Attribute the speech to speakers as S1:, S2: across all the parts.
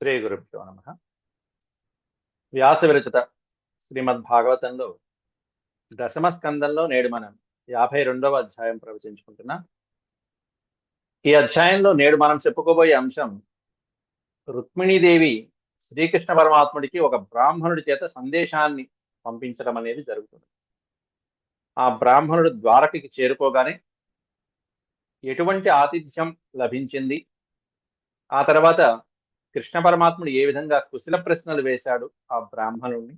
S1: శ్రీ గురుభ్యో నమ. వ్యాస విరచిత శ్రీమద్భాగవతంలో దశమ స్కందంలో నేడు మనం 52వ అధ్యాయం ప్రవచించుకుంటున్నాం. ఈ అధ్యాయంలో నేడు మనం చెప్పుకోబోయే అంశం రుక్మిణీదేవి శ్రీకృష్ణ పరమాత్ముడికి ఒక బ్రాహ్మణుడి చేత సందేశాన్ని పంపించడం అనేది జరుగుతుంది. ఆ బ్రాహ్మణుడు ద్వారకకి చేరుకోగానే ఎటువంటి ఆతిథ్యం లభించింది, ఆ తర్వాత కృష్ణ పరమాత్ముడు ఏ విధంగా కుశల ప్రశ్నలు వేశాడు ఆ బ్రాహ్మణుడిని,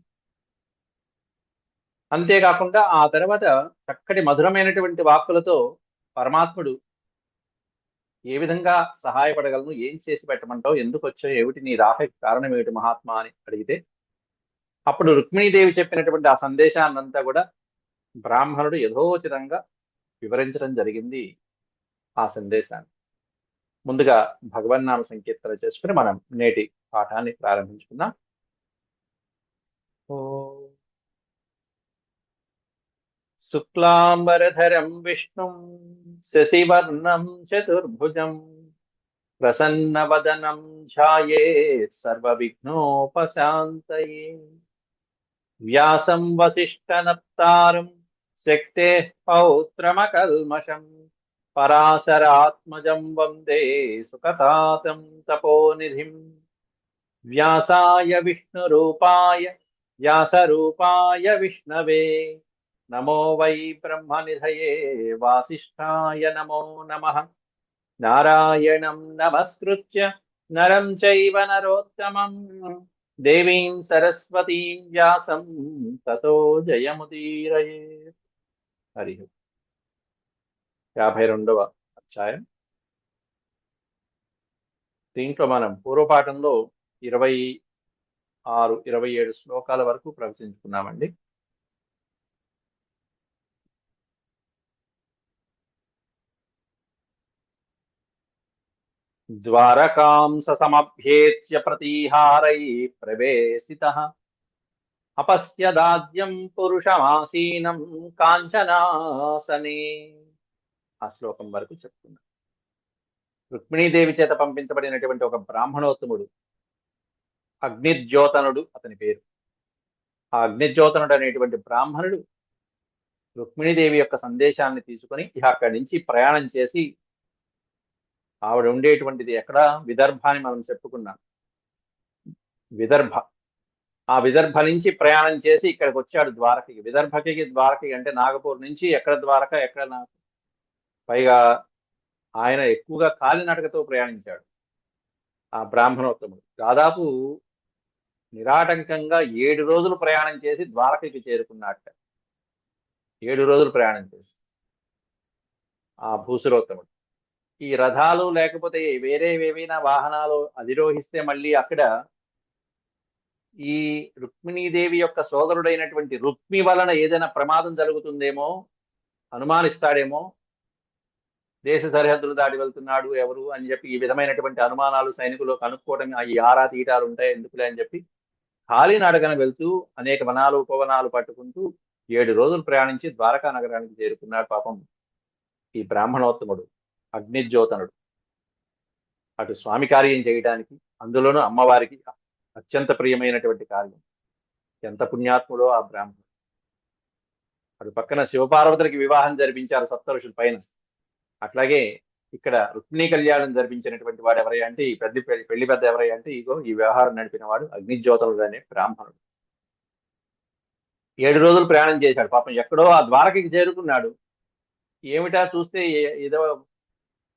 S1: అంతేకాకుండా ఆ తర్వాత చక్కటి మధురమైనటువంటి వాక్కులతో పరమాత్ముడు ఏ విధంగా సహాయపడగలను, ఏం చేసి పెట్టమంటావు, ఎందుకు వచ్చావు, ఏమిటి నీ రాకకి కారణం ఏమిటి మహాత్మా అని అడిగితే అప్పుడు రుక్మిణీదేవి చెప్పినటువంటి ఆ సందేశాన్నంతా కూడా బ్రాహ్మణుడు యథోచితంగా వివరించడం జరిగింది. ఆ సందేశాన్ని ముందుగా భగవన్నామ సంకీర్తన చేసుకుని మనం నేటి పాఠాన్ని ప్రారంభించుకుందాం. ఓ శుక్లాంబరధరం విష్ణుం శశివర్ణం చతుర్భుజం ప్రసన్నవదనం ధ్యాయేత్ సర్వవిఘ్నోపశాంతయే. వ్యాసం వసిష్ఠనప్తారం శక్తేః పౌత్రమకల్మషం పరాశరాత్మజం వందే సుఖతాతం తపోనిధిం. వ్యాసాయ విష్ణురూపాయ వ్యాసరూపాయ విష్ణవే నమో వై బ్రహ్మనిధయే వాసిష్ఠాయ నమో నమః. నారాయణం నమస్కృత్య నరం చైవ నరోత్తమం దేవీం సరస్వతీం వ్యాసం తతో జయముదీరయేత్. హరి 52వ అధ్యాయం. దీంట్లో మనం పూర్వపాఠంలో 26, 27 శ్లోకాల వరకు ప్రవచించుకున్నామండి. ద్వారకాం సమభ్యేత్య ప్రతీహారై ప్రవేశితః అపశ్యదాద్యం పురుషమాసీనం కాంచనాసనే. ఆ శ్లోకం వరకు చెప్తున్నా. రుక్మిణీదేవి చేత పంపించబడినటువంటి ఒక బ్రాహ్మణోత్తముడు, అగ్నిజ్యోతనుడు అతని పేరు. ఆ అగ్నిజ్యోతనుడు అనేటువంటి బ్రాహ్మణుడు రుక్మిణీదేవి యొక్క సందేశాన్ని తీసుకొని అక్కడి నుంచి ప్రయాణం చేసి, ఆవిడ ఉండేటువంటిది ఎక్కడ, విదర్భ అని మనం చెప్పుకున్నాం. విదర్భ, ఆ విదర్భ నుంచి ప్రయాణం చేసి ఇక్కడికి వచ్చాడు ద్వారకకి. విదర్భకి ద్వారకకి అంటే నాగపూర్ నుంచి ఎక్కడ ద్వారక ఎక్కడ నాకు. పైగా ఆయన ఎక్కువగా కాలినడకతో ప్రయాణించాడు. ఆ బ్రాహ్మణోత్తముడు దాదాపు నిరాటంకంగా 7 రోజులు ప్రయాణం చేసి ద్వారకకి చేరుకున్నట్ట. 7 రోజులు ప్రయాణం చేసి ఆ భూసురోత్తముడు ఈ రథాలు లేకపోతే వేరేవేవైనా వాహనాలు అధిరోహిస్తే మళ్ళీ అక్కడ ఈ రుక్మిణీదేవి యొక్క సోదరుడైనటువంటి రుక్మి వలన ఏదైనా ప్రమాదం జరుగుతుందేమో, అనుమానిస్తాడేమో, దేశ సరిహద్దులు దాటి వెళ్తున్నాడు ఎవరు అని చెప్పి ఈ విధమైనటువంటి అనుమానాలు సైనికులు కనుక్కోవడం, ఈ ఆరా తీటాలు ఉంటాయి ఎందుకులే అని చెప్పి కాలినడకన వెళ్తూ అనేక వనాలు ఉపవనాలు పట్టుకుంటూ 7 రోజులు ప్రయాణించి ద్వారకా నగరానికి చేరుకున్నాడు పాపం ఈ బ్రాహ్మణోత్తముడు అగ్నిజ్యోతనుడు. అటు స్వామి కార్యం చేయడానికి, అందులోనూ అమ్మవారికి అత్యంత ప్రియమైనటువంటి కార్యం. ఎంత పుణ్యాత్ముడో ఆ బ్రాహ్మణుడు. అటు పక్కన శివపార్వతులకి వివాహం జరిపించారు సప్తఋషుల పైన. అట్లాగే ఇక్కడ రుక్మిణీ కళ్యాణం జరిపించినటువంటి వాడు ఎవరై అంటే, ఈ పెళ్లి పెద్ద ఎవరై అంటే, ఇగో ఈ వ్యవహారం నడిపిన వాడు అగ్నిజ్యోతుడు అనే బ్రాహ్మణుడు. 7 రోజులు ప్రయాణం చేశాడు పాపం. ఎక్కడో ఆ ద్వారకకి చేరుకున్నాడు. ఏమిటా చూస్తే ఏదో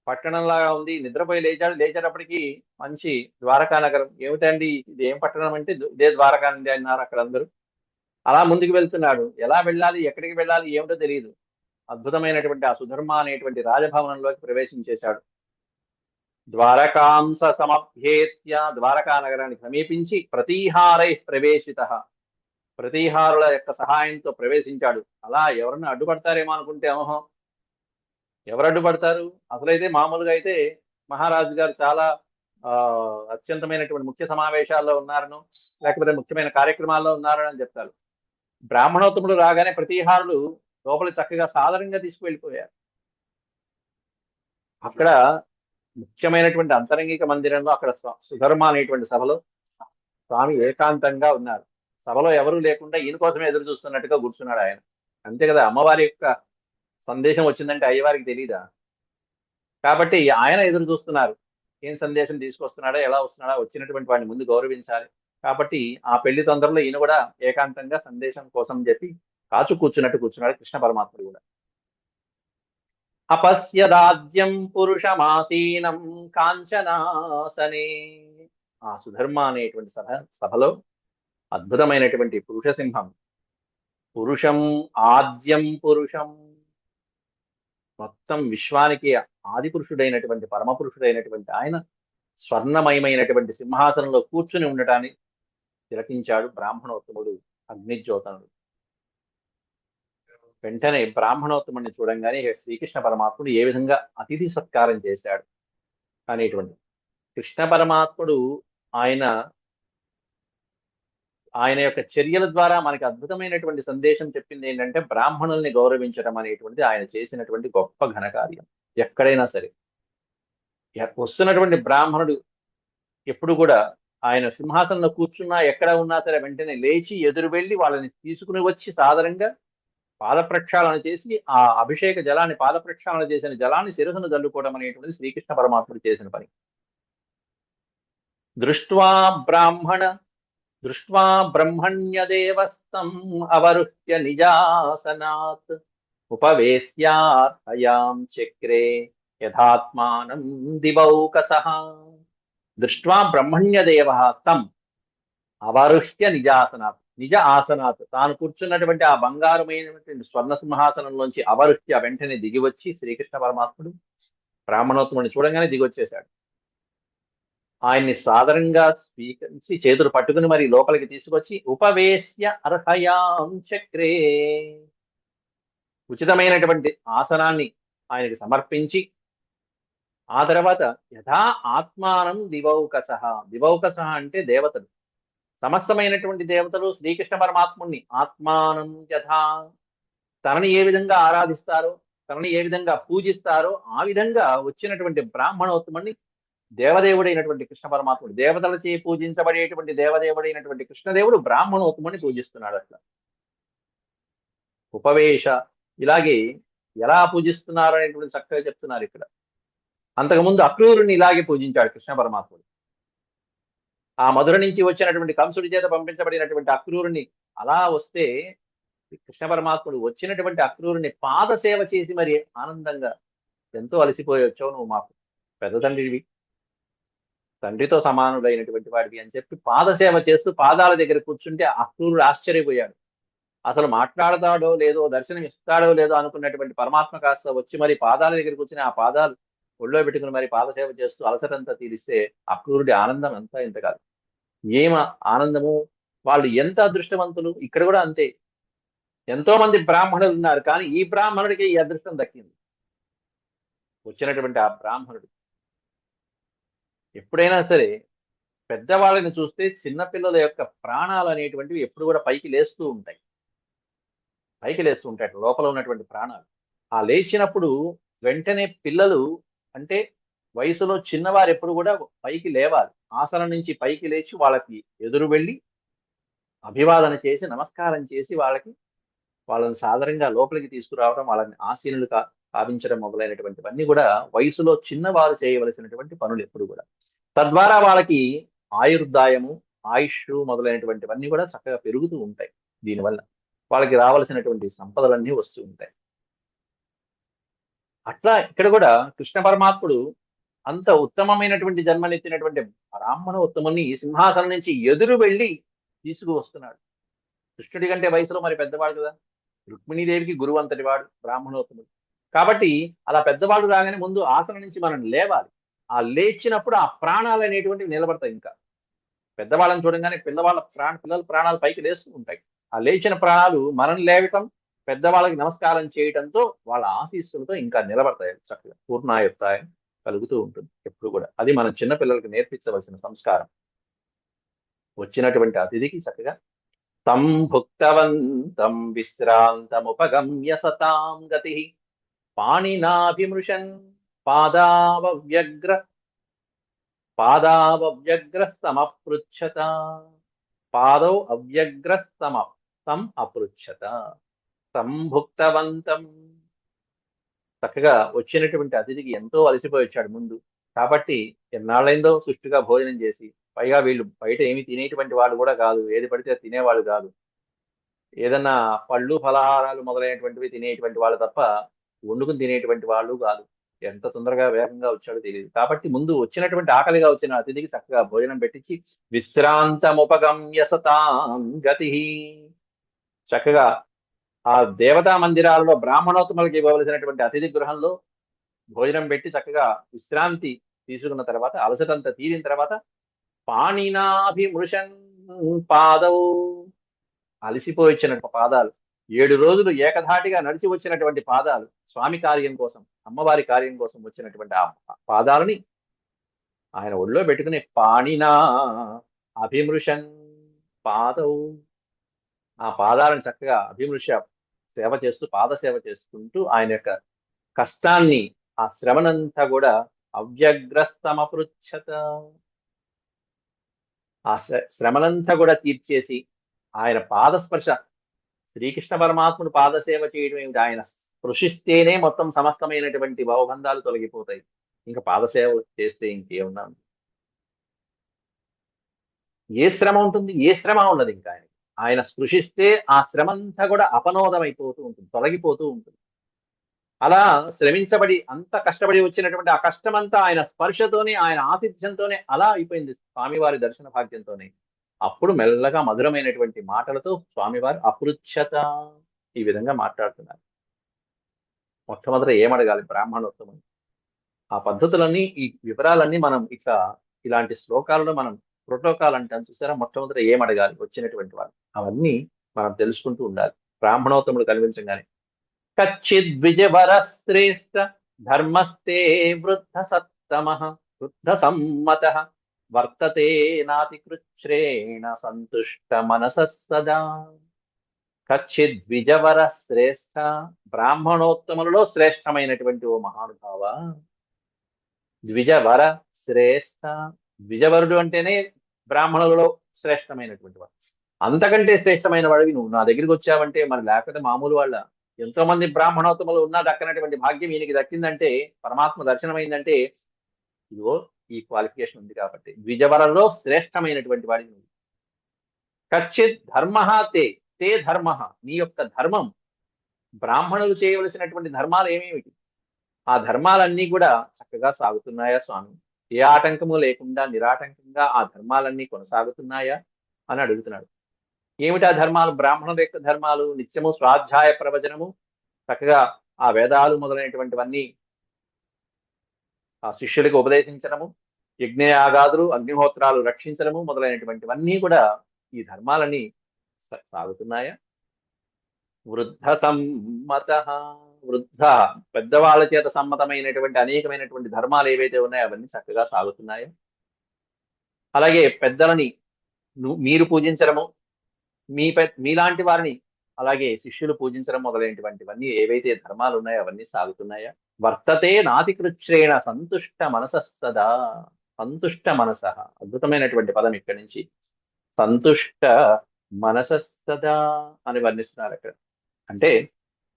S1: పట్టణంలాగా ఉంది. నిద్రపోయి లేచాడు. లేచేటప్పటికి మంచి ద్వారకా నగరం. ఏమిటండి ఇది, ఏం పట్టణం అంటే ఇదే ద్వారకా అండి అన్నారు అక్కడ అందరూ. అలా ముందుకు వెళ్తున్నాడు. ఎలా వెళ్ళాలి, ఎక్కడికి వెళ్ళాలి ఏమిటో తెలియదు. అద్భుతమైనటువంటి ఆ సుధర్మ అనేటువంటి రాజభవనంలోకి ప్రవేశించేశాడు. ద్వారకాంస సమభ్యేత్య, ద్వారకా నగరానికి సమీపించి ప్రతీహారై ప్రవేశిత, ప్రతీహారుల యొక్క సహాయంతో ప్రవేశించాడు. అలా ఎవరన్నా అడ్డుపడతారేమో అనుకుంటే ఓహో, ఎవరు అడ్డుపడతారు? అసలైతే మామూలుగా అయితే మహారాజు గారు చాలా అత్యంతమైనటువంటి ముఖ్య సమావేశాల్లో ఉన్నారను, లేకపోతే ముఖ్యమైన కార్యక్రమాల్లో ఉన్నారని అని చెప్తారు. బ్రాహ్మణోత్తముడు రాగానే ప్రతీహారులు లోపలి చక్కగా సాధారణంగా తీసుకువెళ్ళిపోయారు. అక్కడ ముఖ్యమైనటువంటి అంతరంగిక మందిరంలో అక్కడ సుధర్మ అనేటువంటి సభలో స్వామి ఏకాంతంగా ఉన్నారు. సభలో ఎవరూ లేకుండా ఈయన కోసమే ఎదురు చూస్తున్నట్టుగా కూర్చున్నాడు ఆయన. అంతే కదా, అమ్మవారి యొక్క సందేశం వచ్చిందంటే అయ్యవారికి తెలీదా? కాబట్టి ఆయన ఎదురు చూస్తున్నారు, ఏం సందేశం తీసుకొస్తున్నాడో, ఎలా వస్తున్నాడో, వచ్చినటువంటి వాడిని ముందు గౌరవించాలి. కాబట్టి ఆ పెళ్లి తొందరలో ఈయన కూడా ఏకాంతంగా సందేశం కోసం చెప్పి కాచు కూర్చున్నట్టు కూర్చున్నాడు కృష్ణ పరమాత్ముడు కూడా. అపశ్యదాద్యం పురుషమాసీనం కాంచనాసనే. ఆ సుధర్మ అనేటువంటి సభలో అద్భుతమైనటువంటి పురుష సింహం, పురుషం ఆద్యం పురుషం, మొత్తం విశ్వానికి ఆది పురుషుడైనటువంటి పరమ పురుషుడైనటువంటి ఆయన స్వర్ణమయమైనటువంటి సింహాసనంలో కూర్చుని ఉండటాన్ని తిలకించాడు బ్రాహ్మణోత్తముడు అగ్నిజ్యోతనుడు. వెంటనే బ్రాహ్మణోత్తముడిని చూడంగానే శ్రీకృష్ణ పరమాత్ముడు ఏ విధంగా అతిథి సత్కారం చేశాడు అనేటువంటి. కృష్ణ పరమాత్ముడు ఆయన ఆయన యొక్క చర్యల ద్వారా మనకి అద్భుతమైనటువంటి సందేశం చెప్పింది ఏంటంటే, బ్రాహ్మణుల్ని గౌరవించడం అనేటువంటిది ఆయన చేసినటువంటి గొప్ప ఘనకార్యం. ఎక్కడైనా సరే వస్తున్నటువంటి బ్రాహ్మణుడు ఎప్పుడు కూడా ఆయన సింహాసనంలో కూర్చున్నా ఎక్కడ ఉన్నా సరే వెంటనే లేచి ఎదురు వెళ్ళి వాళ్ళని తీసుకుని వచ్చి సాదరంగా పాద ప్రక్షాళన చేసి ఆ అభిషేక జలాన్ని, పాద ప్రక్షాళన చేసిన జలాన్ని శిరసును జల్లుకోవడం అనేటువంటిది శ్రీకృష్ణ పరమాత్ముడు చేసిన పని. దృష్ట్వా బ్రహ్మణ్యదేవస్తం అవరుహ్య నిజాసనాత్ ఉపవేశ్యార్హయాం చక్రే యథాత్మానం దివౌకసః. దృష్ట్వా బ్రహ్మణ్యదేవ తం అవరుహ్య నిజాసనాత్, నిజ ఆసనాత్, తాను కూర్చున్నటువంటి ఆ బంగారమైనటువంటి స్వర్ణ సింహాసనంలోంచి అవరుహ్య వెంటనే దిగివచ్చి శ్రీకృష్ణ పరమాత్ముడు బ్రాహ్మణోత్తముడిని చూడంగానే దిగొచ్చేశాడు. ఆయన్ని సాదరంగా స్వీకరించి చేతులు పట్టుకుని మరి లోపలికి తీసుకొచ్చి ఉపవేశ్య అర్హయాం చక్రే, ఉచితమైనటువంటి ఆసనాన్ని ఆయనకి సమర్పించి ఆ తర్వాత యథా ఆత్మానం దివౌకసః, దివౌకసః అంటే దేవతలు, సమస్తమైనటువంటి దేవతలు శ్రీకృష్ణ పరమాత్ముడిని ఆత్మానం యథా, తనని ఏ విధంగా ఆరాధిస్తారో, తనని ఏ విధంగా పూజిస్తారో ఆ విధంగా వచ్చినటువంటి బ్రాహ్మణోత్తముడిని దేవదేవుడైనటువంటి కృష్ణ పరమాత్ముడు, దేవతలచే పూజించబడేటువంటి దేవదేవుడైనటువంటి కృష్ణదేవుడు బ్రాహ్మణోత్తముడిని పూజిస్తున్నాడు. అట్లా ఉపవేశ, ఇలాగే ఎలా పూజిస్తున్నారు అనేటువంటి చక్కగా చెప్తున్నారు ఇక్కడ. అంతకుముందు అక్రూరుని ఇలాగే పూజించాడు కృష్ణ పరమాత్ముడు. ఆ మధుర నుంచి వచ్చినటువంటి కంసుడి చేత పంపించబడినటువంటి అక్రూరుని అలా వస్తే కృష్ణ పరమాత్ముడు వచ్చినటువంటి అక్రూరుని పాదసేవ చేసి మరి ఆనందంగా, ఎంతో అలసిపోయి వచ్చావు నువ్వు మాకు పెద్ద తండ్రివి, తండ్రితో సమానుడైనటువంటి వాడివి అని చెప్పి పాదసేవ చేస్తూ పాదాల దగ్గర కూర్చుంటే అక్రూరుడు ఆశ్చర్యపోయాడు. అసలు మాట్లాడతాడో లేదో, దర్శనం ఇస్తాడో లేదో అనుకున్నటువంటి పరమాత్మ కాస్త వచ్చి మరి పాదాల దగ్గర కూర్చుని ఆ పాదాలు ఒళ్ళో పెట్టుకుని మరి పాదసేవ చేస్తూ అలసటంతా తీరిస్తే అక్రూరుడి ఆనందం అంతా ఇంత కాదు. ఏమ ఆనందము! వాళ్ళు ఎంత అదృష్టవంతులు! ఇక్కడ కూడా అంతే, ఎంతో మంది బ్రాహ్మణులు ఉన్నారు, కానీ ఈ బ్రాహ్మణుడికి ఈ అదృష్టం దక్కింది. వచ్చినటువంటి ఆ బ్రాహ్మణుడు ఎప్పుడైనా సరే పెద్దవాళ్ళని చూస్తే చిన్నపిల్లల యొక్క ప్రాణాలు అనేటువంటివి ఎప్పుడు కూడా పైకి లేస్తూ ఉంటాయి, లోపల ఉన్నటువంటి ప్రాణాలు. ఆ లేచినప్పుడు వెంటనే పిల్లలు అంటే వయసులో చిన్నవారు ఎప్పుడు కూడా పైకి లేవాలి, ఆసనం నుంచి పైకి లేచి వాళ్ళకి ఎదురు వెళ్ళి అభివాదన చేసి నమస్కారం చేసి వాళ్ళని సాదరంగా లోపలికి తీసుకురావడం, వాళ్ళని ఆసీనులు కావించడం మొదలైనటువంటివన్నీ కూడా వయసులో చిన్నవారు చేయవలసినటువంటి పనులు ఎప్పుడు కూడా. తద్వారా వాళ్ళకి ఆయుర్దాయము, ఆయుష్ మొదలైనటువంటివన్నీ కూడా చక్కగా పెరుగుతూ ఉంటాయి. దీనివల్ల వాళ్ళకి రావాల్సినటువంటి సంపదలన్నీ వస్తూ ఉంటాయి. అట్లా ఇక్కడ కూడా కృష్ణ పరమాత్ముడు అంత ఉత్తమమైనటువంటి జన్మనెత్తినటువంటి బ్రాహ్మణ ఉత్తముని సింహాసనం నుంచి ఎదురు వెళ్ళి తీసుకువస్తున్నాడు. కృష్ణుడి కంటే వయసులో మరి పెద్దవాడు కదా, రుక్మిణీదేవికి గురువు అంతటి వాడు బ్రాహ్మణోత్తముడు. కాబట్టి అలా పెద్దవాడు రాగానే ముందు ఆసనం నుంచి మనం లేవాలి. ఆ లేచినప్పుడు ఆ ప్రాణాలు అనేటువంటివి నిలబడతాయి. ఇంకా పెద్దవాళ్ళని చూడంగానే పిల్లల ప్రాణాలు పైకి లేస్తూ ఉంటాయి. ఆ లేచిన ప్రాణాలు మనం లేవటం, పెద్దవాళ్ళకి నమస్కారం చేయటంతో వాళ్ళ ఆశీస్సులతో ఇంకా నిలబడతాయి, చక్కగా పూర్ణాయుక్తాయం కలుగుతూ ఉంటుంది ఎప్పుడు కూడా. అది మనం చిన్నపిల్లలకు నేర్పించవలసిన సంస్కారం. వచ్చినటువంటి అతిథికి చక్కగా తం భుక్తవంతం విశ్రాంతముపగమ్య సతాం గతి పాణినాభిమృశన్ పాదావవ్యగ్ర పాదావవ్యగ్రస్తమపృచ్ఛత. పాదౌ తం అపృచ్ఛత. సంభుక్తవంతం. చక్కగా వచ్చినటువంటి అతిథికి ఎంతో అలసిపోయి వచ్చాడు ముందు, కాబట్టి ఎన్నాళ్ళైందో సుష్టిగా భోజనం చేసి, పైగా వీళ్ళు బయట ఏమి తినేటువంటి వాళ్ళు కూడా కాదు, ఏది పడితే అది తినేవాళ్ళు కాదు, ఏదన్నా పళ్ళు ఫలహారాలు మొదలైనటువంటివి తినేటువంటి వాళ్ళు తప్ప వండుకుని తినేటువంటి వాళ్ళు కాదు. ఎంత తొందరగా వేగంగా వచ్చాడో తెలియదు. కాబట్టి ముందు వచ్చినటువంటి ఆకలిగా వచ్చిన అతిథికి చక్కగా భోజనం పెట్టించి విశ్రాంతముపగమ్య సతాం గతి. చక్కగా ఆ దేవతా మందిరాలలో బ్రాహ్మణోత్తములకు ఇవ్వవలసినటువంటి అతిథి గృహంలో భోజనం పెట్టి చక్కగా విశ్రాంతి తీసుకున్న తర్వాత, అలసటంతా తీరిన తర్వాత, పాణినాభిమృషన్ పాదవు. అలసిపోయి వచ్చినటువంటి పాదాలు, 7 రోజులు ఏకధాటిగా నడిచి వచ్చినటువంటి పాదాలు, స్వామి కార్యం కోసం, అమ్మవారి కార్యం కోసం వచ్చినటువంటి ఆ పాదాలని ఆయన ఒళ్ళో పెట్టుకుని పాణినా అభిమృషన్ పాదవు. ఆ పాదాలను చక్కగా అభిమృష సేవ చేస్తూ, పాద సేవ చేసుకుంటూ ఆయన యొక్క కష్టాన్ని, ఆ శ్రమనంతా కూడా అవ్యగ్రస్తమపృచ్ఛత, ఆ శ్రమనంతా కూడా తీర్చేసి ఆయన పాదస్పర్శ, శ్రీకృష్ణ పరమాత్ముడు పాదసేవ చేయడం ఏమిటి, ఆయన స్పృశిస్తేనే మొత్తం సమస్తమైనటువంటి భవబంధాలు తొలగిపోతాయి. ఇంకా పాదసేవ చేస్తే ఇంకేమున్నా, ఏ శ్రమ ఉంటుంది? ఏ శ్రమ ఉండదు. ఇంకా ఆయన స్పృశిస్తే ఆ శ్రమంతా కూడా అపనోదమైపోతూ ఉంటుంది, తొలగిపోతూ ఉంటుంది. అలా శ్రమించబడి అంత కష్టపడి వచ్చినటువంటి ఆ కష్టమంతా ఆయన స్పర్శతోనే, ఆయన ఆతిథ్యంతోనే అలా అయిపోయింది, స్వామివారి దర్శన భాగ్యంతోనే. అప్పుడు మెల్లగా మధురమైనటువంటి మాటలతో స్వామివారు అపృచ్ఛత ఈ విధంగా మాట్లాడుతున్నారు. మొట్టమొదట ఏమడగాలి బ్రాహ్మణోత్తమం? ఆ పద్ధతులన్నీ, ఈ వివరాలన్నీ మనం ఇలాంటి శ్లోకాలలో మనం ప్రోటోకాల్ అంటాం చూసారా, మొట్టమొదట ఏమడగాలి వచ్చినటువంటి వాళ్ళు, అవన్నీ మనం తెలుసుకుంటూ ఉండాలి బ్రాహ్మణోత్తముడు కనిపించగానే. కచ్చిద్విజవర శ్రేష్ఠ ధర్మస్తే వృద్ధ సత్తమ వృద్ధ సమ్మత వర్తతే నాతికృచ్ఛ్రేణ సంతుష్ట మనస సదా. కచ్చిద్విజవర శ్రేష్ఠ, బ్రాహ్మణోత్తములలో శ్రేష్టమైనటువంటి ఓ మహానుభావ. ద్విజవర శ్రేష్ఠ, ద్విజవరుడు అంటేనే బ్రాహ్మణులలో శ్రేష్టమైనటువంటి వాడు. అంతకంటే శ్రేష్టమైన వాడివి నువ్వు నా దగ్గరికి వచ్చావంటే, మరి లేకపోతే మామూలు వాళ్ళ, ఎంతో మంది బ్రాహ్మణోత్తములు ఉన్నా దక్కనటువంటి భాగ్యం ఈయనకి దక్కిందంటే, పరమాత్మ దర్శనమైందంటే ఇదిగో ఈ క్వాలిఫికేషన్ ఉంది కాబట్టి. ద్విజవరలో శ్రేష్టమైనటువంటి వాడివి నువ్వు. కచ్చిత్ ధర్మ తే తే ధర్మ, నీ యొక్క ధర్మం, బ్రాహ్మణులు చేయవలసినటువంటి ధర్మాలు ఏమేమిటి, ఆ ధర్మాలన్నీ కూడా చక్కగా సాగుతున్నాయా స్వామి? ఏ ఆటంకము లేకుండా నిరాటంకంగా ఆ ధర్మాలన్నీ కొనసాగుతున్నాయా అని అడుగుతున్నాడు. ఏమిటా ధర్మాలు? బ్రాహ్మణుల యొక్క ధర్మాలు నిత్యము స్వాధ్యాయ ప్రవచనము, చక్కగా ఆ వేదాలు మొదలైనటువంటివన్నీ ఆ శిష్యులకు ఉపదేశించడము, యజ్ఞయాగాదులు అగ్నిహోత్రాలు రక్షించడము మొదలైనటువంటివన్నీ కూడా ఈ ధర్మాలన్నీ సాగుతున్నాయా? వృద్ధ సమ్మత, వృద్ధ పెద్దవాళ్ళ చేత సమ్మతమైనటువంటి అనేకమైనటువంటి ధర్మాలు ఏవైతే ఉన్నాయో అవన్నీ చక్కగా సాగుతున్నాయో, అలాగే పెద్దలని మీరు పూజించడము, మీలాంటి వారిని అలాగే శిష్యులు పూజించడం మొదలైనటువంటివన్నీ ఏవైతే ధర్మాలు ఉన్నాయో అవన్నీ సాగుతున్నాయా? వర్తతే నాతికృచ్ఛ్రేణ సంతుష్ట మనస సదా. సంతుష్ట మనస, అద్భుతమైనటువంటి పదం ఇక్కడి నుంచి. సంతుష్ట మనస సదా అని వర్ణిస్తున్నారు అక్కడ. అంటే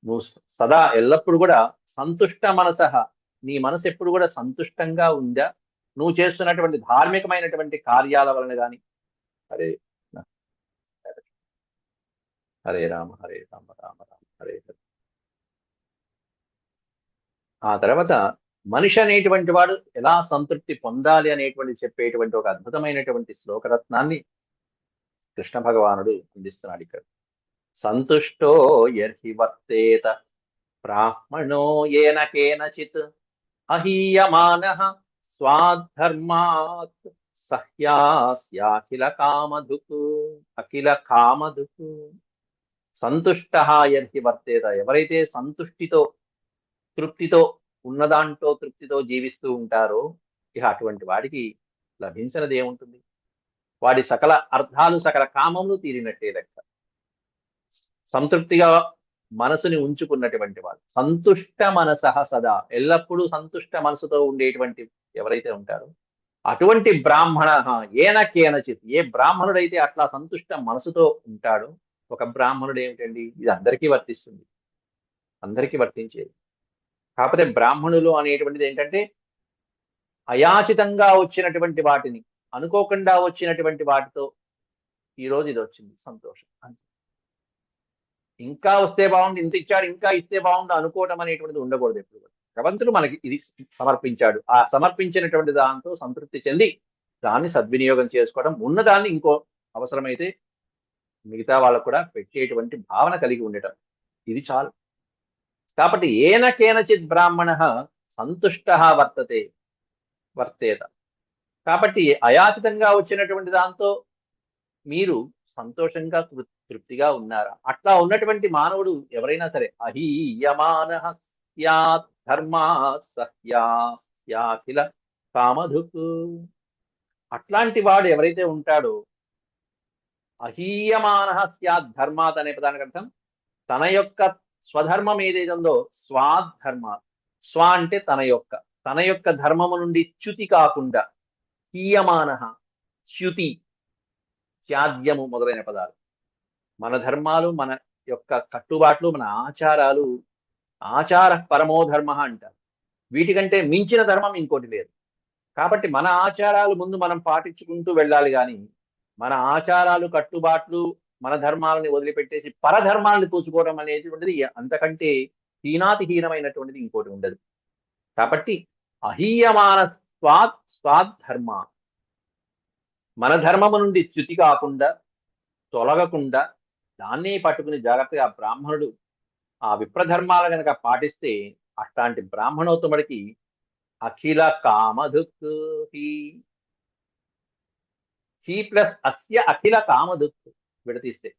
S1: నువ్వు సదా ఎల్లప్పుడు కూడా సంతుష్ట మనస, నీ మనసు ఎప్పుడు కూడా సంతుష్టంగా ఉందా? నువ్వు చేస్తున్నటువంటి ధార్మికమైనటువంటి కార్యాల వలన కానీ. హరే హరే రామ హరే రామ రామ రామ హరే హరే. ఆ తర్వాత మనిషి అనేటువంటి వాడు ఎలా సంతృప్తి పొందాలి అనేటువంటి చెప్పేటువంటి ఒక అద్భుతమైనటువంటి శ్లోకరత్నాన్ని కృష్ణ భగవానుడు అందిస్తున్నాడు ఇక్కడ. సంతుష్టో యర్హి వర్తేత బ్రాహ్మణో ఏన కేనచిత్ అహీయమానః స్వాధర్మాత్ సహ్యాస్యాఖిల కామధుక్. అఖిల కామధుక్. సంతుష్ట యర్హి వర్తేత, ఎవరైతే సంతుష్టితో, తృప్తితో, ఉన్నదాంట్లో తృప్తితో జీవిస్తూ ఉంటారో, ఇక అటువంటి వాడికి లభించినది ఏముంటుంది? వాడి సకల అర్థాలు, సకల కామములు తీరినట్టే లెక్క. సంతృప్తిగా మనసుని ఉంచుకున్నటువంటి వాడు, సంతుష్ట మనసః సదా, ఎల్లప్పుడూ సంతుష్ట మనసుతో ఉండేటువంటి ఎవరైతే ఉంటారో అటువంటి బ్రాహ్మణ ఏన కేనచిత్, ఏ బ్రాహ్మణుడైతే అట్లా సంతుష్ట మనసుతో ఉంటాడో, ఒక బ్రాహ్మణుడు ఏమిటండి, ఇది అందరికీ వర్తిస్తుంది, అందరికీ వర్తించేది. కాకపోతే బ్రాహ్మణులు అనేటువంటిది ఏంటంటే అయాచితంగా వచ్చినటువంటి వాటిని, అనుకోకుండా వచ్చినటువంటి వాటితో ఈ రోజు ఇది వచ్చింది సంతోషం అంతే. ఇంకా వస్తే బాగుండు, ఇంత ఇచ్చాడు ఇంకా ఇస్తే బాగుండు అనుకోవటం అనేటువంటిది ఉండకూడదు ఎప్పుడు కూడా. భగవంతుడు మనకి ఇది సమర్పించాడు, ఆ సమర్పించినటువంటి దాంతో సంతృప్తి చెంది దాన్ని సద్వినియోగం చేసుకోవడం, ఉన్నదాన్ని ఇంకో అవసరమైతే మిగతా వాళ్ళకు కూడా పెట్టేటువంటి భావన కలిగి ఉండటం, ఇది చాలు. కాబట్టి ఏన కేనచిత్ బ్రాహ్మణ సంతుష్ట వర్తేత. కాబట్టి అయాచితంగా వచ్చినటువంటి దాంతో మీరు సంతోషంగా తృప్తిగా ఉన్నారా? అట్లా ఉన్నటువంటి మానవుడు ఎవరైనా సరే అహీయమానః స్యాత్ ధర్మాత్ సహ్యాఖిల కామధుక్. అట్లాంటి వాడు ఎవరైతే ఉంటాడో, అహీయమానః స్యాత్ ధర్మాత్ అనే పదానికి అర్థం తన యొక్క స్వధర్మం ఏదైతే ఉందో స్వాధర్మాత్. స్వ అంటే తన యొక్క ధర్మము నుండి చ్యుతి కాకుండా, హీయమానః చ్యుతి, త్యాజ్యము మొదలైన పదాలు. మన ధర్మాలు, మన యొక్క కట్టుబాట్లు, మన ఆచారాలు, ఆచార పరమో ధర్మ అంటారు. వీటికంటే మించిన ధర్మం ఇంకోటి లేదు. కాబట్టి మన ఆచారాలు ముందు మనం పాటించుకుంటూ వెళ్ళాలి కానీ, మన ఆచారాలు కట్టుబాట్లు మన ధర్మాలని వదిలిపెట్టేసి పరధర్మాలను పూసుకోవడం అనేటువంటిది అంతకంటే హీనాతిహీనమైనటువంటిది ఇంకోటి ఉండదు. కాబట్టి అహీయమాన స్వాధర్మ, మన ధర్మము నుండి చ్యుతి కాకుండా, తొలగకుండా దాన్నే పట్టుకుని జాగ్రత్తగా బ్రాహ్మణుడు ఆ విప్రధర్మాలు గనక పాటిస్తే, అట్లాంటి బ్రాహ్మణోత్తముడికి అఖిల కామధుక్ హీ ప్లస్ అస్య అఖిల కామధుక్ విడతీస్తే,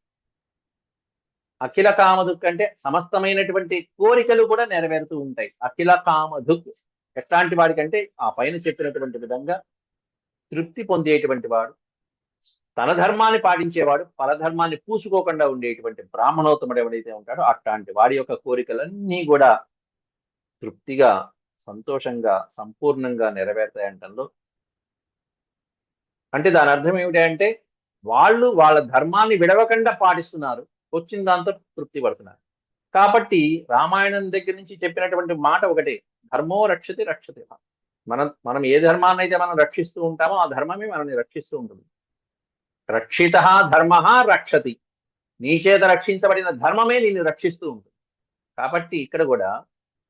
S1: అఖిల కామధుక్ అంటే సమస్తమైనటువంటి కోరికలు కూడా నెరవేరుతూ ఉంటాయి. అఖిల కామధుక్ ఎట్లాంటి వాడికంటే ఆ పైన చెప్పినటువంటి విధంగా తృప్తి పొందేటువంటి వాడు, తన ధర్మాన్ని పాటించేవాడు, పరధర్మాన్ని పూసుకోకుండా ఉండేటువంటి బ్రాహ్మణోత్తముడు ఎవడైతే ఉంటాడో అట్లాంటి వాడి యొక్క కోరికలన్నీ కూడా తృప్తిగా, సంతోషంగా, సంపూర్ణంగా నెరవేరుతాయంటంలో. అంటే దాని అర్థం ఏమిటంటే వాళ్ళు వాళ్ళ ధర్మాన్ని విడవకుండా పాటిస్తున్నారు, వచ్చిన దాంతో తృప్తి పడుతున్నారు. కాబట్టి రామాయణం దగ్గర నుంచి చెప్పినటువంటి మాట ఒకటే, ధర్మో రక్షతి రక్షతి. మనం ఏ ధర్మాన్ని అయితే మనం రక్షిస్తూ ఉంటామో ఆ ధర్మమే మనల్ని రక్షిస్తూ ఉంటుంది. రక్షిత ధర్మ రక్షతి, నీ చేత రక్షించబడిన ధర్మమే నిన్ను రక్షిస్తూ ఉంటుంది. కాబట్టి ఇక్కడ కూడా,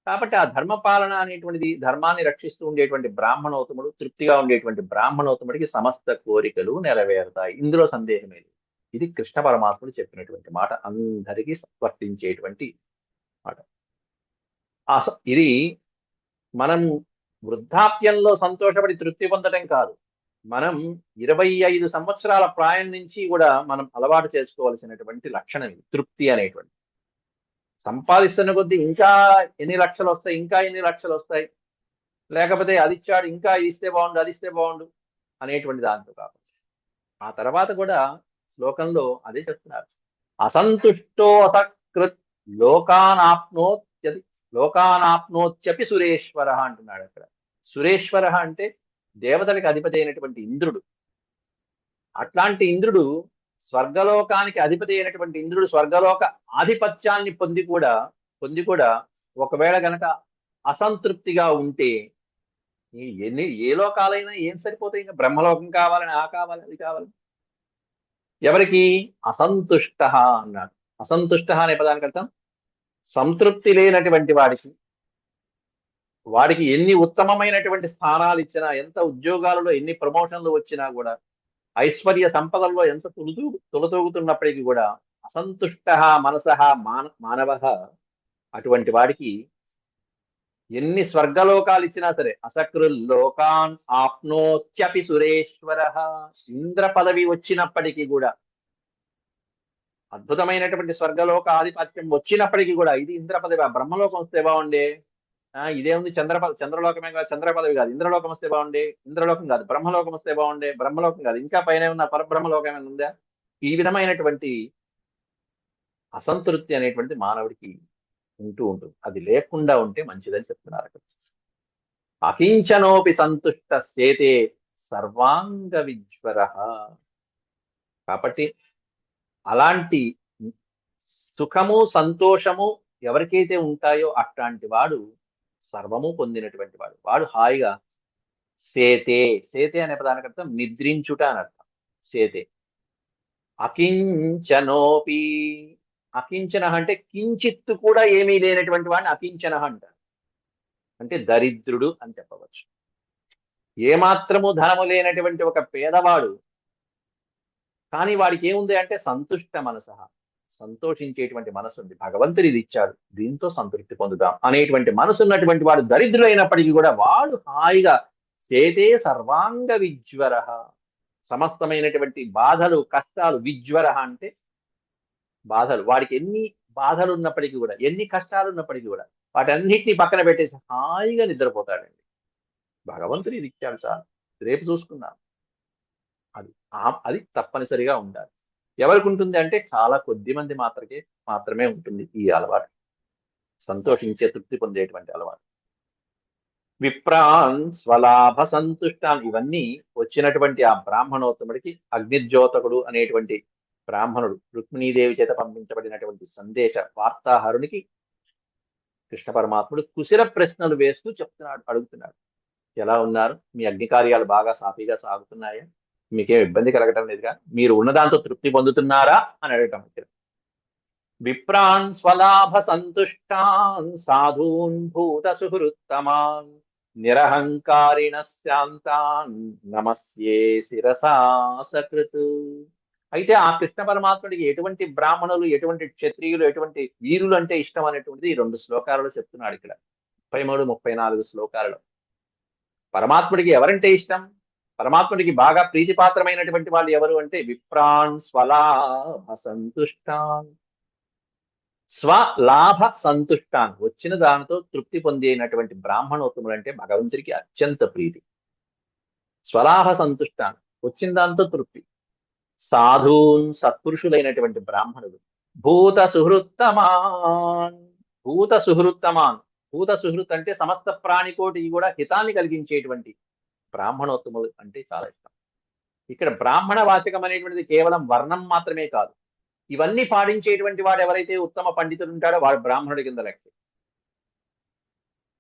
S1: కాబట్టి ఆ ధర్మపాలన అనేటువంటిది, ధర్మాన్ని రక్షిస్తూ ఉండేటువంటి బ్రాహ్మణోత్తముడు, తృప్తిగా ఉండేటువంటి బ్రాహ్మణోత్తముడికి సమస్త కోరికలు నెరవేరుతాయి, ఇందులో సందేహమే లేదు. ఇది కృష్ణ పరమాత్ముడు చెప్పినటువంటి మాట, అందరికీ వర్తించేటువంటి మాట. ఇది మనం వృద్ధాప్యంలో సంతోషపడి తృప్తి పొందడం కాదు, మనం 25 సంవత్సరాల ప్రాయం నుంచి కూడా మనం అలవాటు చేసుకోవాల్సినటువంటి లక్షణం ఇది, తృప్తి అనేటువంటి. సంపాదిస్తున్న కొద్దీ ఇంకా ఎన్ని లక్షలు వస్తాయి, ఇంకా ఎన్ని లక్షలు వస్తాయి, లేకపోతే అది ఇచ్చాడు ఇంకా ఇస్తే బాగుండు, అది ఇస్తే బాగుండు అనేటువంటి దాంతో కాకుండా, ఆ తర్వాత కూడా శ్లోకంలో అదే చెప్తున్నారు, అసంతుష్టో అసకృత్ లోకానాప్నోత్యపి సురేశ్వర అంటున్నాడు అక్కడ. సురేశ్వర అంటే దేవతలకు అధిపతి అయినటువంటి ఇంద్రుడు. అట్లాంటి ఇంద్రుడు, స్వర్గలోకానికి అధిపతి అయినటువంటి ఇంద్రుడు స్వర్గలోక ఆధిపత్యాన్ని పొంది కూడా ఒకవేళ గనక అసంతృప్తిగా ఉంటే ఏ లోకాలైనా ఏం సరిపోతాయి, ఇంకా బ్రహ్మలోకం కావాలని, ఆ కావాలి, అది కావాలి. ఎవరికి? అసంతుష్ట అన్నాడు. అసంతుష్ట అనే పదానికి అర్థం సంతృప్తి లేనటువంటి వాడికి ఎన్ని ఉత్తమమైనటువంటి స్థానాలు ఇచ్చినా, ఎంత ఉద్యోగాలలో ఎన్ని ప్రమోషన్లు వచ్చినా కూడా, ఐశ్వర్య సంపదల్లో ఎంత తులతూగుతున్నప్పటికీ కూడా అసంతుష్ట మనసః మానవ, అటువంటి వాడికి ఎన్ని స్వర్గలోకాలు ఇచ్చినా సరే, అసకృల్లోకాన్ ఆప్నోత్యపి సురేశ్వర, ఇంద్ర పదవి వచ్చినప్పటికీ కూడా, అద్భుతమైనటువంటి స్వర్గలోక ఆధిపత్యం వచ్చినప్పటికీ కూడా, ఇది ఇంద్ర పదవి, బ్రహ్మలోకం వస్తే బాగుండే, ఇదేముంది చంద్రలోకమే కాదు, చంద్ర పదవి కాదు, ఇంద్రలోకం వస్తే బాగుండే, ఇంద్రలోకం కాదు, బ్రహ్మలోకం వస్తే బాగుండే, బ్రహ్మలోకం కాదు, ఇంకా పైన ఉన్న పరబ్రహ్మలోకం ఏమైనా ఉందా? ఈ విధమైనటువంటి అసంతృప్తి అనేటువంటి మానవుడికి ఉంటూ ఉంటుంది. అది లేకుండా ఉంటే మంచిదని చెప్తున్నారు అక్కడ. అకించనోపి సంతుష్ట సేతే సర్వాంగ విజ్వర. కాబట్టి అలాంటి సుఖము సంతోషము ఎవరికైతే ఉంటాయో అట్లాంటి వాడు సర్వము పొందినటువంటి వాడు. వాడు హాయిగా సేతే, సేతే అనే పదానికి అర్థం నిద్రించుట అని అర్థం. సేతే అకించనోపి, అకించన అంటే కించిత్తు కూడా ఏమీ లేనటువంటి వాడిని అకించన అంటారు. అంటే దరిద్రుడు అని చెప్పవచ్చు. ఏమాత్రము ధనము లేనటువంటి ఒక పేదవాడు, కానీ వాడికి ఏముంది అంటే సంతుష్ట మనస, సంతోషించేటువంటి మనసు ఉంది. భగవంతుడు ఇది ఇచ్చాడు, దీంతో సంతృప్తి పొందుదాం అనేటువంటి మనసు ఉన్నటువంటి వాడు దరిద్రుడైనప్పటికీ కూడా వాడు హాయిగా చేతే సర్వాంగ విజ్వర, సమస్తమైనటువంటి బాధలు కష్టాలు, విజ్వర అంటే బాధలు, వాడికి ఎన్ని బాధలు ఉన్నప్పటికీ కూడా, ఎన్ని కష్టాలు ఉన్నప్పటికీ కూడా వాటన్నిటిని పక్కన పెట్టేసి హాయిగా నిద్రపోతాడండి. భగవంతుడు ఇది ఇచ్చాడు చాలు, రేపు చూసుకుందాం. అది అది తప్పనిసరిగా ఉండాలి. ఎవరికి ఉంటుంది అంటే చాలా కొద్ది మంది మాత్రమే ఉంటుంది ఈ అలవాటు, సంతోషించే తృప్తి పొందేటువంటి అలవాటు. విప్రాన్ స్వలాభ సంతుష్టాన్, ఇవన్నీ వచ్చినటువంటి ఆ బ్రాహ్మణోత్తముడికి అగ్నిజ్యోతకుడు అనేటువంటి బ్రాహ్మణుడు రుక్మిణీదేవి చేత పంపించబడినటువంటి సందేశ వార్తాహరునికి కృష్ణ పరమాత్ముడు కుశల ప్రశ్నలు వేస్తూ చెప్తున్నాడు, అడుగుతున్నాడు. ఎలా ఉన్నారు, మీ అగ్ని కార్యాలు బాగా సాఫీగా సాగుతున్నాయా, మీకేం ఇబ్బంది కలగటం లేదుగా, మీరు ఉన్నదాంతో తృప్తి పొందుతున్నారా అని అడగటం. విప్రాన్ స్వలాభ సంతుష్టాన్ సాధూన్ భూత సుహృత్తమాన్ నిరహంకారిణ శాంతాన్ నమస్యే శిరసా సకృత్. అయితే ఆ కృష్ణ పరమాత్ముడికి ఎటువంటి బ్రాహ్మణులు, ఎటువంటి క్షత్రియులు, ఎటువంటి వీరులు అంటే ఇష్టం అనేటువంటిది ఈ 2 శ్లోకాలలో చెప్తున్నాడు ఇక్కడ, 33, 34 శ్లోకాలలో. పరమాత్ముడికి ఎవరంటే ఇష్టం, పరమాత్ముడికి బాగా ప్రీతిపాత్రమైనటువంటి వాళ్ళు ఎవరు అంటే విప్రాన్ స్వలాభ సంతుష్టాన్, స్వలాభ సంతుష్టాన్, వచ్చిన దానితో తృప్తి పొందేనటువంటి బ్రాహ్మణోత్తములు అంటే భగవంతుడికి అత్యంత ప్రీతి. స్వలాభ సంతుష్టాన్, వచ్చిన దాంతో తృప్తి. సాధూన్, సత్పురుషులైనటువంటి బ్రాహ్మణుడు. భూత సుహృత్తమాన్, భూత సుహృత్తమాన్, భూత సుహృత్ అంటే సమస్త ప్రాణికోటికి కూడా హితాన్ని కలిగించేటువంటి బ్రాహ్మణోత్తములు అంటే చాలా ఇష్టం. ఇక్కడ బ్రాహ్మణ వాచకం అనేటువంటిది కేవలం వర్ణం మాత్రమే కాదు, ఇవన్నీ పాటించేటువంటి వాడు ఎవరైతే ఉత్తమ పండితుడు ఉంటాడో వాడు బ్రాహ్మణుడి కింద లెక్క.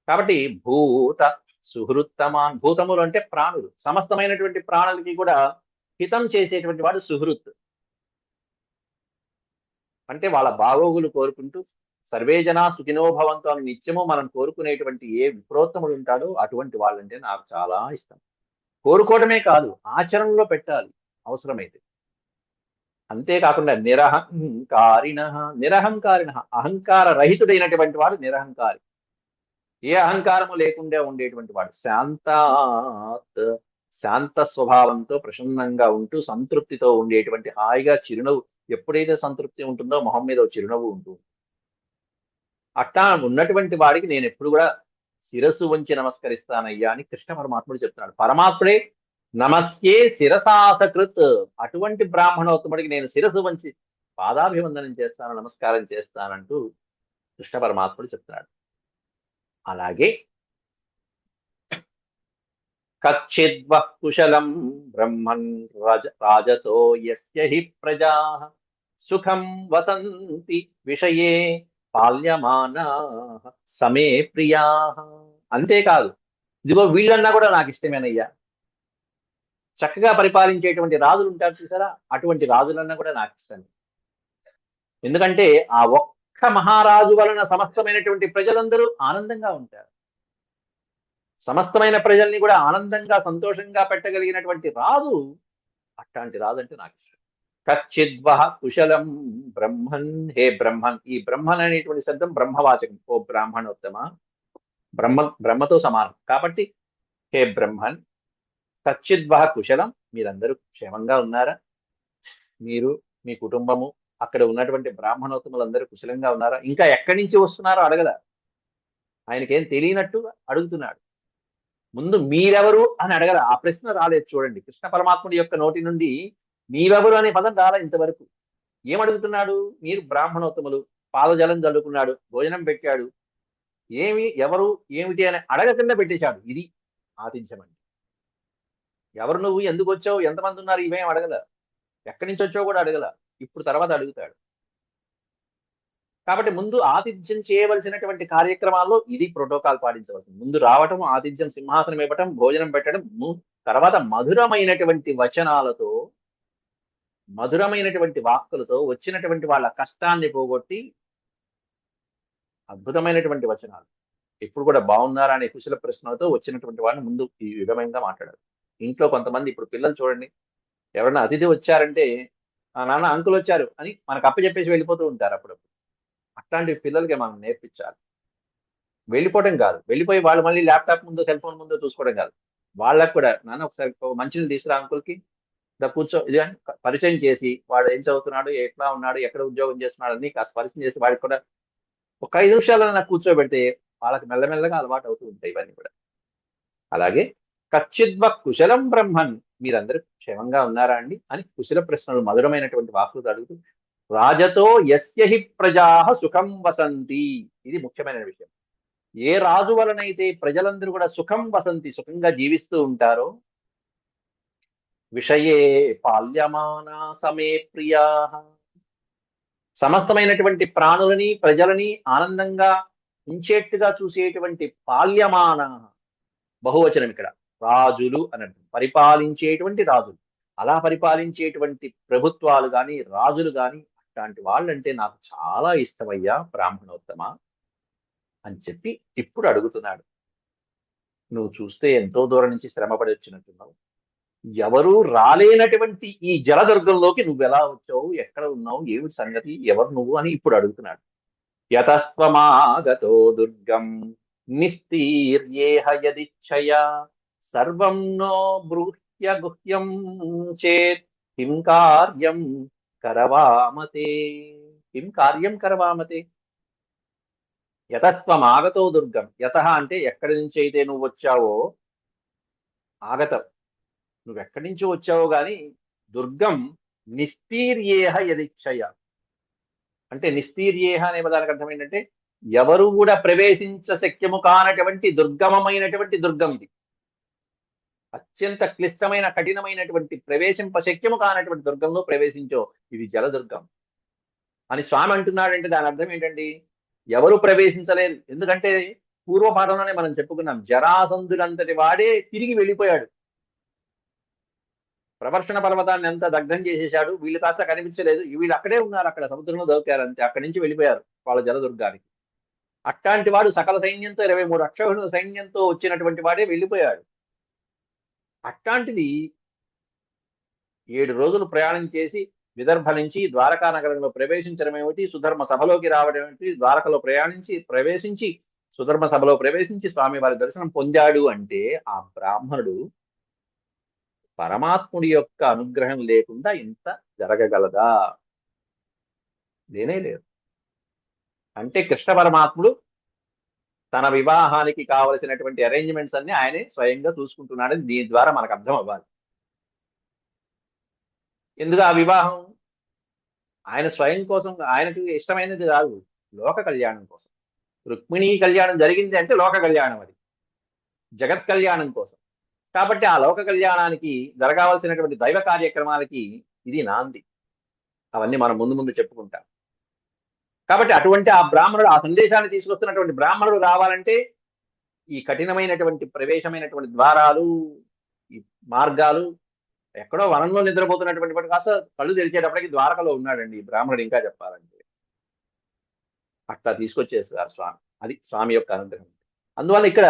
S1: కాబట్టి భూత సుహృత్తమాన్, భూతములు అంటే ప్రాణులు, సమస్తమైనటువంటి ప్రాణులకి కూడా హితం చేసేటువంటి వాడు సుహృత్. అంటే వాళ్ళ బాగోగులు కోరుకుంటూ సర్వే జనా సుఖినో భవంతు అని నిత్యము మనం కోరుకునేటువంటి ఏ విప్రోత్తముడు ఉంటాడో అటువంటి వాళ్ళంటే నాకు చాలా ఇష్టం. కోరుకోవడమే కాదు, ఆచరణలో పెట్టాలి అవసరమైతే. అంతేకాకుండా నిరహంకారిణ, నిరహంకారిణ అహంకార రహితుడైనటువంటి వాడు నిరహంకారి, ఏ అహంకారము లేకుండా ఉండేటువంటి వాడు. శాంతాత్, శాంత స్వభావంతో ప్రసన్నంగా ఉంటూ సంతృప్తితో ఉండేటువంటి, హాయిగా చిరునవ్వు, ఎప్పుడైతే సంతృప్తి ఉంటుందో మొహం మీద చిరునవ్వు ఉంటుంది. అట్టా ఉన్నటువంటి వాడికి నేను ఎప్పుడు కూడా శిరస్సు వంచి నమస్కరిస్తానయ్యా అని కృష్ణ పరమాత్ముడు చెప్తున్నాడు. పరమాత్ముడే నమస్యే శిరసాసకృత్, అటువంటి బ్రాహ్మణోత్తముడికి నేను శిరస్సు వంచి పాదాభివందనం చేస్తాను, నమస్కారం చేస్తానంటూ కృష్ణ పరమాత్ముడు చెప్తున్నాడు. అలాగే కచ్చిద్వ కుశలం బ్రహ్మన్ రాజతో యస్య హి ప్రజా సుఖం వసంతి విషయే పాల్యమానా సమే ప్రియా. అంతేకాదు, ఇదిగో వీళ్ళన్నా కూడా నాకు ఇష్టమేనయ్యా, చక్కగా పరిపాలించేటువంటి రాజులు ఉంటారు చూసారా, అటువంటి రాజులన్నా కూడా నాకు ఇష్టమే. ఎందుకంటే ఆ ఒక్క మహారాజు వలన సమస్తమైనటువంటి ప్రజలందరూ ఆనందంగా ఉంటారు. సమస్తమైన ప్రజల్ని కూడా ఆనందంగా సంతోషంగా పెట్టగలిగినటువంటి రాజు, అట్లాంటి రాజు అంటే నాకు ఇష్టం. కచ్చిద్వ కుశలం బ్రహ్మన్, హే బ్రహ్మన్, ఈ బ్రహ్మన్ అనేటువంటి శబ్దం బ్రహ్మవాచకం. ఓ బ్రాహ్మణోత్తమ, బ్రహ్మతో సమానం కాబట్టి హే బ్రహ్మన్, కచ్చిద్వ కుశలం, మీరందరూ క్షేమంగా ఉన్నారా, మీరు మీ కుటుంబము అక్కడ ఉన్నటువంటి బ్రాహ్మణోత్తములందరూ కుశలంగా ఉన్నారా, ఇంకా ఎక్కడి నుంచి వస్తున్నారో అడగదా, ఆయనకేం తెలియనట్టు అడుగుతున్నాడు. ముందు మీరెవరు అని అడగల, ఆ ప్రశ్న రాలేదు. చూడండి, కృష్ణ పరమాత్ముడి యొక్క నోటి నుండి నీవెవరు అనే పదం రాలా ఇంతవరకు. ఏమడుగుతున్నాడు, మీరు బ్రాహ్మణోత్తములు, పాదజలం చల్లుకున్నాడు, భోజనం పెట్టాడు, ఎవరు ఏమిటి అని అడగకుండా పెట్టేశాడు. ఇది ఆతిథ్యం అంటే. ఎవరు నువ్వు, ఎందుకు వచ్చావు, ఎంతమంది ఉన్నారు, ఇవేం అడగల. ఎక్కడి నుంచి వచ్చావు కూడా అడగల. ఇప్పుడు తర్వాత అడుగుతాడు. కాబట్టి ముందు ఆతిథ్యం చేయవలసినటువంటి కార్యక్రమాల్లో ఇది ప్రోటోకాల్ పాటించవలసింది. ముందు రావటం, ఆతిథ్యం, సింహాసనం ఇవ్వటం, భోజనం పెట్టడం, తర్వాత మధురమైనటువంటి వచనాలతో, మధురమైనటువంటి వాక్కులతో వచ్చినటువంటి వాళ్ళ కష్టాన్ని పోగొట్టి అద్భుతమైనటువంటి వచనాలు, ఎప్పుడు కూడా బాగున్నారా అనే కుశల ప్రశ్నలతో వచ్చినటువంటి వాళ్ళని ముందు ఈ విధంగా మాట్లాడారు. ఇంట్లో కొంతమంది ఇప్పుడు పిల్లలు చూడండి, ఎవరైనా అతిథి వచ్చారంటే నాన్న అంకుల్ వచ్చారు అని మనకు అప్పచెప్పేసి వెళ్ళిపోతూ ఉంటారు అప్పుడప్పుడు. అట్లాంటి పిల్లలకి మనం నేర్పించాలి. వెళ్ళిపోవడం కాదు, వెళ్ళిపోయి వాళ్ళు మళ్ళీ ల్యాప్టాప్ ముందు, సెల్ ఫోన్ ముందు చూసుకోవడం కాదు. వాళ్ళకు కూడా నాన్న ఒకసారి మంచినీళ్ళు తీసుకురా అంకుల్కి, ఇలా కూర్చో, ఇది అని పరిచయం చేసి వాడు ఏం చదువుతున్నాడు, ఎట్లా ఉన్నాడు, ఎక్కడ ఉద్యోగం చేస్తున్నాడు అని కాస్త పరిచయం చేసి వాడికి కూడా ఒక 5 నిమిషాలు నాకు కూర్చోబెడితే వాళ్ళకి మెల్లమెల్లగా అలవాటు అవుతూ ఉంటాయి ఇవన్నీ కూడా. అలాగే కచ్చిద్వ కుశలం బ్రహ్మన్, మీరందరూ క్షేమంగా ఉన్నారా అండి అని కుశల ప్రశ్నలు మధురమైనటువంటి వాక్కులు అడుగుతూ, రాజతో యస్య హి ప్రజా సుఖం వసంతి, ఇది ముఖ్యమైన విషయం. ఏ రాజు వలనైతే ప్రజలందరూ కూడా సుఖం వసంతి, సుఖంగా జీవిస్తూ ఉంటారో, విషయే పాల్యమానా సమే ప్రియా, సమస్తమైనటువంటి ప్రాణులని, ప్రజలని ఆనందంగా ఉంచేట్టుగా చూసేటువంటి పాల్యమాన, బహువచనం ఇక్కడ, రాజులు అన్నట్టు, పరిపాలించేటువంటి రాజులు. అలా పరిపాలించేటువంటి ప్రభుత్వాలు గాని, రాజులు గాని, అట్లాంటి వాళ్ళంటే నాకు చాలా ఇష్టమయ్యా బ్రాహ్మణోత్తమ అని చెప్పి ఇప్పుడు అడుగుతున్నాడు. నువ్వు చూస్తే ఎంతో దూరం నుంచి శ్రమపడి వచ్చినట్టున్నావు. ఎవరు రాలేనటువంటి ఈ జలదుర్గంలోకి నువ్వెలా వచ్చావు, ఎక్కడ ఉన్నావు, ఏమిటి సంగతి, ఎవరు నువ్వు అని ఇప్పుడు అడుగుతున్నాడు. యతస్త్వమాగతో దుర్గం నిస్తీర్యేహ యదిచ్ఛయా సర్వం నో బ్రూహ్య గుహ్యం చేత్ కిం కార్యం కరవామతే, కిం కార్యం కరవామతే. యతస్త్వమాగతో దుర్గం, యత అంటే ఎక్కడి నుంచి అయితే నువ్వు వచ్చావో, ఆగతం నువ్వెక్కడి నుంచి వచ్చావో గాని, దుర్గం నిస్తీర్యేహ యదిచ్ఛయ, అంటే నిస్తీర్యేహ అనే పదానికి అర్థం ఏంటంటే ఎవరు కూడా ప్రవేశించ శక్యము కానటువంటి దుర్గమమైనటువంటి దుర్గం ఇది. అత్యంత క్లిష్టమైన, కఠినమైనటువంటి, ప్రవేశింప శక్యము కానటువంటి దుర్గంలో ప్రవేశించో, ఇది జలదుర్గం అని స్వామి అంటున్నాడంటే దాని అర్థం ఏంటండి, ఎవరు ప్రవేశించలేరు. ఎందుకంటే పూర్వపాఠంలోనే మనం చెప్పుకున్నాం, జరాసంధుడంతటి వాడే తిరిగి వెళ్ళిపోయాడు, ప్రవర్షణ పర్వతాన్ని ఎంత దగ్ధం చేసేశాడు, వీళ్ళు కాస్త కనిపించలేదు, వీళ్ళు అక్కడే ఉన్నారు, అక్కడ సముద్రంలో దొరికారు అంతే, అక్కడి నుంచి వెళ్ళిపోయారు వాళ్ళ జలదుర్గానికి. అట్లాంటి వాడు సకల సైన్యంతో, 23 అక్షౌహిణుల సైన్యంతో వచ్చినటువంటి వాడే వెళ్ళిపోయాడు. అట్లాంటిది 7 రోజులు ప్రయాణం చేసి విదర్భ నుంచి ద్వారకా నగరంలో ప్రవేశించడం ఏమిటి, సుధర్మ సభలోకి రావడం ఏమిటి, ద్వారకలో ప్రవేశించి సుధర్మ సభలో ప్రవేశించి స్వామి వారి దర్శనం పొందాడు అంటే ఆ బ్రాహ్మణుడు పరమాత్ముడి యొక్క అనుగ్రహం లేకుండా ఇంత జరగగలదా? లేనే లేదు. అంటే కృష్ణ పరమాత్ముడు తన వివాహానికి కావలసినటువంటి అరేంజ్మెంట్స్ అన్ని ఆయనే స్వయంగా చూసుకుంటున్నాడని దీని ద్వారా మనకు అర్థం అవ్వాలి. ఎందుకు ఆ వివాహం ఆయన స్వయం కోసం, ఆయనకు ఇష్టమైనది కాదు, లోక కళ్యాణం కోసం. రుక్మిణీ కళ్యాణం జరిగింది అంటే లోక కళ్యాణం, అది జగత్ కళ్యాణం కోసం. కాబట్టి ఆ లోక కళ్యాణానికి జరగాల్సినటువంటి దైవ కార్యక్రమాలకి ఇది నాంది. అవన్నీ మనం ముందు ముందు చెప్పుకుంటాం. కాబట్టి అటువంటి ఆ బ్రాహ్మణుడు, ఆ సందేశాన్ని తీసుకొస్తున్నటువంటి బ్రాహ్మణుడు రావాలంటే ఈ కఠినమైనటువంటి ప్రవేశమైనటువంటి ద్వారాలు, ఈ మార్గాలు, ఎక్కడో వనంలో నిద్రపోతున్నటువంటి వాడు కాస్త కళ్ళు తెరిచేటప్పటికి ద్వారకలో ఉన్నాడండి ఈ బ్రాహ్మణుడు, ఇంకా చెప్పాలంటే. అట్లా తీసుకొచ్చేస్తారు స్వామి. అది స్వామి యొక్క అనుగ్రహం. అందువల్ల ఇక్కడ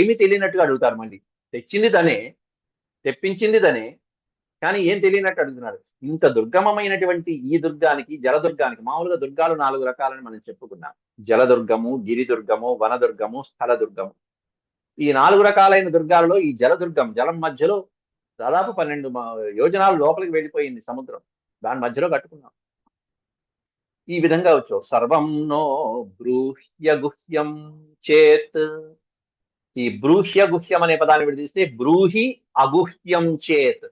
S1: ఏమీ తెలియనట్టుగా అడుగుతారు. మళ్ళీ తెచ్చింది తనే, తెప్పించింది తనే, కానీ ఏం తెలియనట్టు అడుగుతున్నాడు. ఇంత దుర్గమమైనటువంటి ఈ దుర్గానికి, జలదుర్గానికి, మామూలుగా దుర్గాలు 4 రకాలని మనం చెప్పుకున్నాం. జలదుర్గము, గిరిదుర్గము, వనదుర్గము, స్థల దుర్గము. ఈ 4 రకాలైన దుర్గాలలో ఈ జలదుర్గం, జలం మధ్యలో దాదాపు 12 యోజనాలు లోపలికి వెళ్ళిపోయింది సముద్రం, దాని మధ్యలో కట్టుకున్నాం. ఈ విధంగా వచ్చావు. సర్వం నో బ్రూహ్య గుహ్యం చేత్, ఈ బ్రూహ్య గుహ్యం అనే పదాన్ని విడదీస్తే బ్రూహి అగుహ్యం చేత్,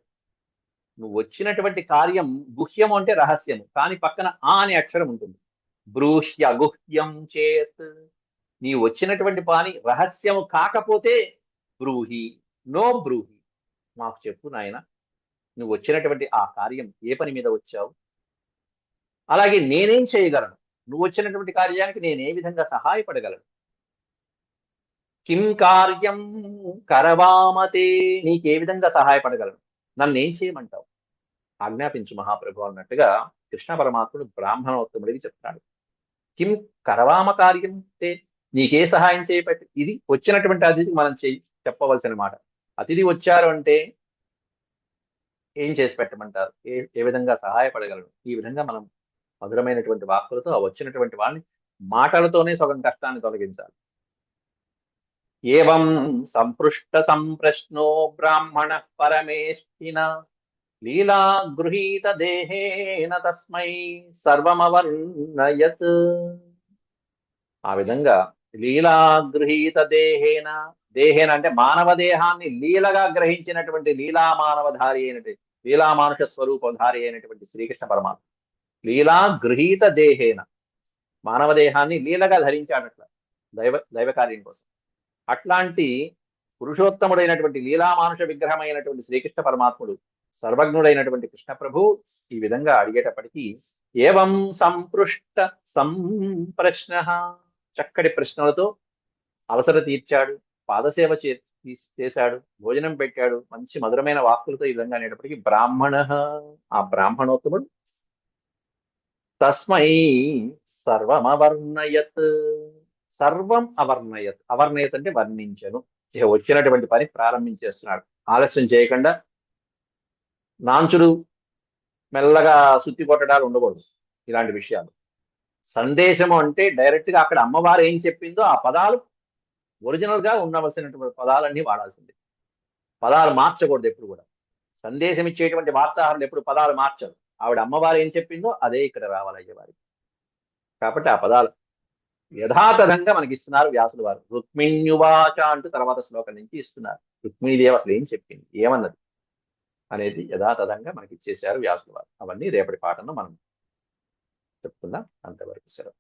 S1: నువ్వు వచ్చినటువంటి కార్యం, గుహ్యం అంటే రహస్యము, కానీ పక్కన ఆ అనే అక్షరం ఉంటుంది. బ్రూహ్య అగుహ్యం చేత్, నీ వచ్చినటువంటి పని రహస్యము కాకపోతే బ్రూహి, నో బ్రూహి, మాకు చెప్పు నాయన, నువ్వు వచ్చినటువంటి ఆ కార్యం ఏ పని మీద వచ్చావు, అలాగే నేనేం చేయగలను, నువ్వు వచ్చినటువంటి కార్యానికి నేను ఏ విధంగా సహాయపడగలను, కిం కార్యం కరవామతే, నీకే విధంగా సహాయపడగలను, నన్ను ఏం చేయమంటావు, ఆజ్ఞాపించు మహాప్రభు అన్నట్టుగా కృష్ణ పరమాత్ముడు బ్రాహ్మణోత్తముడికి చెప్తాడు. కిం కరవామ కార్యం తే, నీకే సహాయం చేయబట్టి, ఇది వచ్చినటువంటి అతిథికి మనం చెప్పవలసిన మాట. అతిథి వచ్చారు అంటే ఏం చేసి పెట్టమంటారు, ఏ విధంగా సహాయపడగలరు, ఈ విధంగా మనం మధురమైనటువంటి వాక్కులతో ఆ వచ్చినటువంటి వాళ్ళని మాటలతోనే సగం కష్టాన్ని తొలగించాలి. ఏవం సంపృష్ట సంప్రశ్నో బ్రాహ్మణ పరమేష్ఠిన లీలా గృహీత దేహేన తస్మై సర్వమవర్ణయత్. ఆ విధంగా లీలా గృహీత దేహేన, దేహేన అంటే మానవ దేహాన్ని లీలగా గ్రహించినటువంటి లీలా మానవధారి అయినటువంటి లీలా మానుష స్వరూపధారి అయినటువంటి శ్రీకృష్ణ పరమాత్మ లీలా గృహీత దేహేన, మానవ దేహాన్ని లీలగా ధరించాడట్ల దైవ కార్యం కోసం. అట్లాంటి పురుషోత్తముడైనటువంటి లీలా మానుష విగ్రహమైనటువంటి శ్రీకృష్ణ పరమాత్ముడు సర్వజ్ఞుడైనటువంటి కృష్ణ ప్రభు ఈ విధంగా అడిగేటప్పటికీ ఏవం సంపృష్ట సంప్రశ్న, చక్కటి ప్రశ్నలతో అవసర తీర్చాడు, పాదసేవ చేశాడు, భోజనం పెట్టాడు, మంచి మధురమైన వాక్కులతో ఈ విధంగా అనేటప్పటికీ బ్రాహ్మణ, ఆ బ్రాహ్మణోత్తముడు తస్మై సర్వమవర్ణయత్, సర్వం అవర్ణయత్, అవర్ణయత్ అంటే వర్ణించను, వచ్చినటువంటి పని ప్రారంభించేస్తున్నాడు. ఆలస్యం చేయకుండా నాంచుడు మెల్లగా సుత్తి కొట్టడాలు ఉండకూడదు. ఇలాంటి విషయాలు సందేశము అంటే డైరెక్ట్ గా అక్కడ అమ్మవారు ఏం చెప్పిందో ఆ పదాలు ఒరిజినల్ గా ఉండవలసినటువంటి పదాలన్నీ వాడాల్సిందే. పదాలు మార్చకూడదు ఎప్పుడు కూడా. సందేశం ఇచ్చేటువంటి వార్తాహరులు ఎప్పుడు పదాలు మార్చరు. ఆవిడ అమ్మవారు ఏం చెప్పిందో అదే ఇక్కడ రావాలి అయ్యేవారికి. కాబట్టి ఆ పదాలు యథాతథంగా మనకి ఇస్తున్నారు వ్యాసుల వారు. రుక్మిణ్యువాచ అంటూ తర్వాత శ్లోకం నుంచి ఇస్తున్నారు. రుక్మిణీదేవి అసలు ఏం చెప్పింది, ఏమన్నది అనేది యథాతథంగా మనకి ఇచ్చేశారు వ్యాసుల వారు. అవన్నీ రేపటి పాఠంలో మనం చెప్పుకుందాం. అంతవరకు సెలవు.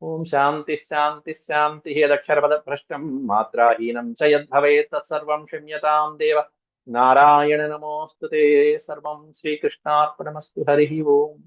S1: ఓం శాంతి శాంతి శాంతి. యదక్షరపద భ్రష్టం మాత్రాహీనం చ యద్భవేత్ తత్సర్వం క్షమ్యతాం దేవ. నారాయణ నమోస్తుతే. సర్వం శ్రీకృష్ణార్పణమస్తు. హరి ఓం.